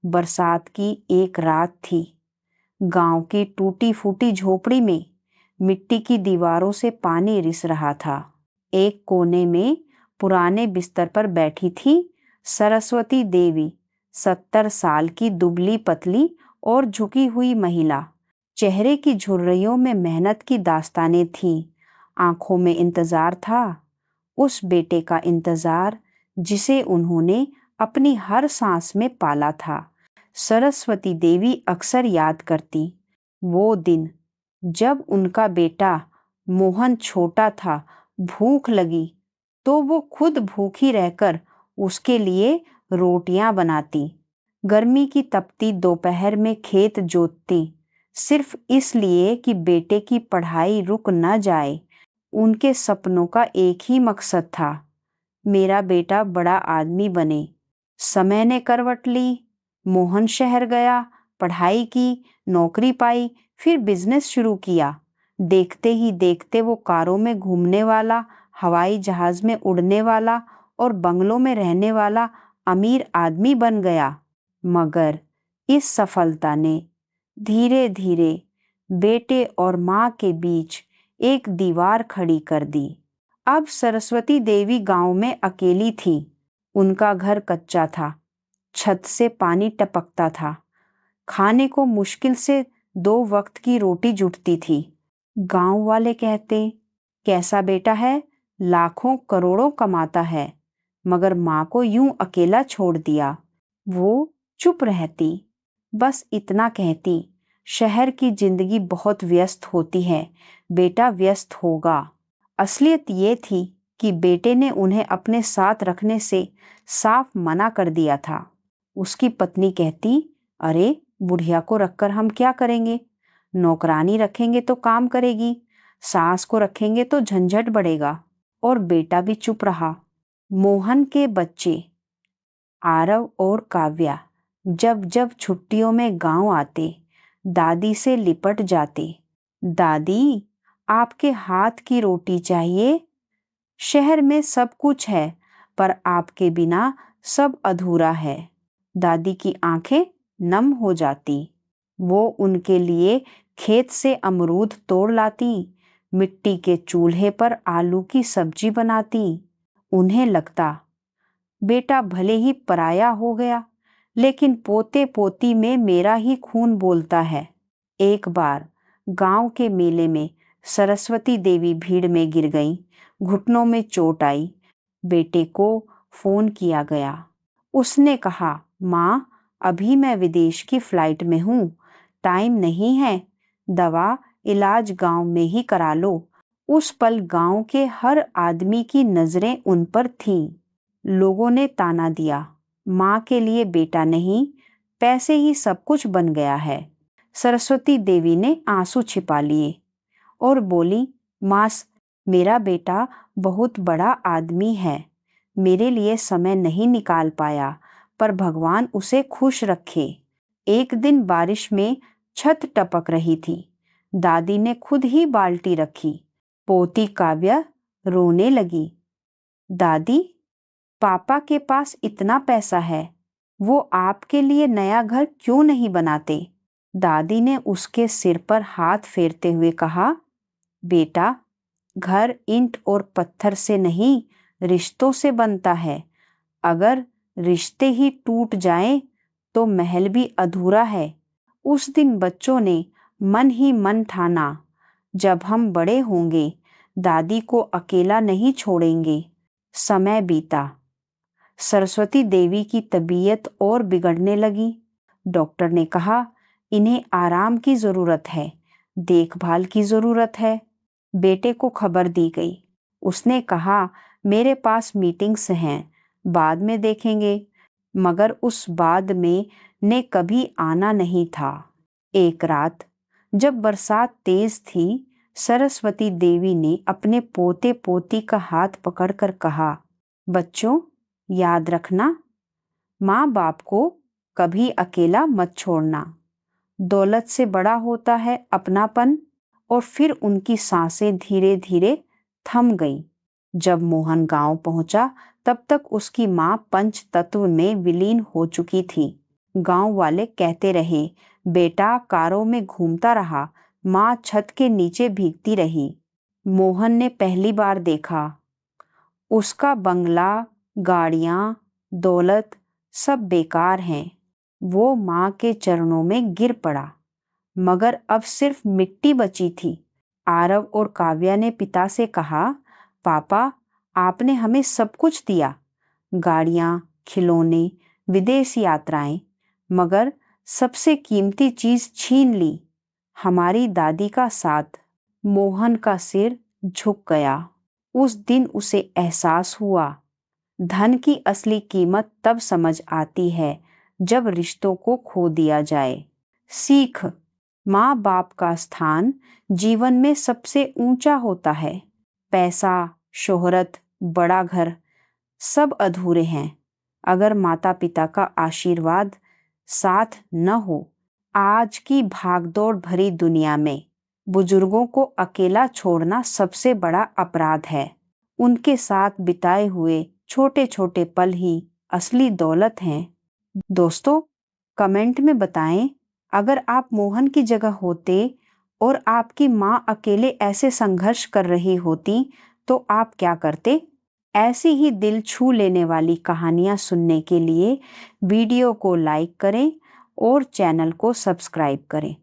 बरसात की एक रात थी। गांव की टूटी फूटी झोपड़ी में मिट्टी की दीवारों से पानी रिस रहा था। एक कोने में पुराने बिस्तर पर बैठी थी सरस्वती देवी, 70 साल की दुबली पतली और झुकी हुई महिला। चेहरे की झुर्रियों में मेहनत की दास्तानें थीं। आंखों में इंतजार था, उस बेटे का इंतजार जिसे उन्होंने अपनी हर सांस में पाला था। सरस्वती देवी अक्सर याद करती वो दिन जब उनका बेटा मोहन छोटा था। भूख लगी तो वो खुद भूखी रहकर उसके लिए रोटियां बनाती। गर्मी की तपती दोपहर में खेत जोतती, सिर्फ इसलिए कि बेटे की पढ़ाई रुक न जाए। उनके सपनों का एक ही मकसद था, मेरा बेटा बड़ा आदमी बने। समय ने करवट ली। मोहन शहर गया, पढ़ाई की, नौकरी पाई, फिर बिजनेस शुरू किया। देखते ही देखते वो कारों में घूमने वाला, हवाई जहाज में उड़ने वाला और बंगलों में रहने वाला अमीर आदमी बन गया। मगर इस सफलता ने धीरे धीरे बेटे और माँ के बीच एक दीवार खड़ी कर दी। अब सरस्वती देवी गांव में अकेली थी। उनका घर कच्चा था, छत से पानी टपकता था। खाने को मुश्किल से 2 वक्त की रोटी जुटती थी। गांव वाले कहते, कैसा बेटा है, लाखों करोड़ों कमाता है, मगर माँ को यूं अकेला छोड़ दिया। वो चुप रहती, बस इतना कहती, शहर की जिंदगी बहुत व्यस्त होती है, बेटा व्यस्त होगा। असलियत ये थी कि बेटे ने उन्हें अपने साथ रखने से साफ मना कर दिया था। उसकी पत्नी कहती, अरे बुढ़िया को रखकर हम क्या करेंगे, नौकरानी रखेंगे तो काम करेगी, सास को रखेंगे तो झंझट बढ़ेगा। और बेटा भी चुप रहा। मोहन के बच्चे आरव और काव्या जब जब छुट्टियों में गांव आते, दादी से लिपट जाते, दादी आपके हाथ की रोटी चाहिए। शहर में सब कुछ है, पर आपके बिना सब अधूरा है। दादी की आंखें नम हो जाती। वो उनके लिए खेत से अमरूद तोड़ लाती, मिट्टी के चूल्हे पर आलू की सब्जी बनाती। उन्हें लगता, बेटा भले ही पराया हो गया, लेकिन पोते पोती में मेरा ही खून बोलता है। एक बार गांव के मेले में सरस्वती देवी भीड़ में गिर गई, घुटनों में चोट आई। बेटे को फोन किया गया। उसने कहा, माँ अभी मैं विदेश की फ्लाइट में हूँ, टाइम नहीं है, दवा इलाज गांव में ही करा लो। उस पल गांव के हर आदमी की नजरें उन पर थीं। लोगों ने ताना दिया, माँ के लिए बेटा नहीं, पैसे ही सब कुछ बन गया है। सरस्वती देवी ने आंसू छिपा लिए और बोली, माँ मेरा बेटा बहुत बड़ा आदमी है, मेरे लिए समय नहीं निकाल पाया, पर भगवान उसे खुश रखे। एक दिन बारिश में छत टपक रही थी। दादी ने खुद ही बाल्टी रखी। पोती काव्या रोने लगी, दादी पापा के पास इतना पैसा है, वो आपके लिए नया घर क्यों नहीं बनाते। दादी ने उसके सिर पर हाथ फेरते हुए कहा, बेटा घर ईंट और पत्थर से नहीं, रिश्तों से बनता है। अगर रिश्ते ही टूट जाएं तो महल भी अधूरा है। उस दिन बच्चों ने मन ही मन ठाना, जब हम बड़े होंगे दादी को अकेला नहीं छोड़ेंगे। समय बीता। सरस्वती देवी की तबीयत और बिगड़ने लगी। डॉक्टर ने कहा, इन्हें आराम की जरूरत है, देखभाल की जरूरत है। बेटे को खबर दी गई। उसने कहा, मेरे पास मीटिंग्स हैं, बाद में देखेंगे। मगर उस बाद में ने कभी आना नहीं था। एक रात जब बरसात तेज थी, सरस्वती देवी ने अपने पोते पोती का हाथ पकड़कर कहा, बच्चों याद रखना, माँ बाप को कभी अकेला मत छोड़ना। दौलत से बड़ा होता है अपनापन। और फिर उनकी सांसें धीरे धीरे थम गईं। जब मोहन गांव पहुंचा, तब तक उसकी माँ पंच तत्व में विलीन हो चुकी थी। गांव वाले कहते रहे, बेटा कारों में घूमता रहा, माँ छत के नीचे भीगती रही। मोहन ने पहली बार देखा, उसका बंगला, गाड़ियां, दौलत सब बेकार हैं। वो माँ के चरणों में गिर पड़ा, मगर अब सिर्फ मिट्टी बची थी। आरव और काव्या ने पिता से कहा, पापा, आपने हमें सब कुछ दिया, गाड़ियां, खिलौने, विदेश यात्राएं, मगर सबसे कीमती चीज छीन ली, हमारी दादी का साथ। मोहन का सिर झुक गया। उस दिन उसे एहसास हुआ, धन की असली कीमत तब समझ आती है जब रिश्तों को खो दिया जाए। सीख, माँ बाप का स्थान जीवन में सबसे ऊंचा होता है। पैसा, शोहरत, बड़ा घर सब अधूरे हैं अगर माता पिता का आशीर्वाद साथ न हो। आज की भागदौड़ भरी दुनिया में बुजुर्गों को अकेला छोड़ना सबसे बड़ा अपराध है। उनके साथ बिताए हुए छोटे छोटे पल ही असली दौलत हैं। दोस्तों, कमेंट में बताएं, अगर आप मोहन की जगह होते और आपकी माँ अकेले ऐसे संघर्ष कर रही होती तो आप क्या करते? ऐसी ही दिल छू लेने वाली कहानियाँ सुनने के लिए वीडियो को लाइक करें और चैनल को सब्सक्राइब करें।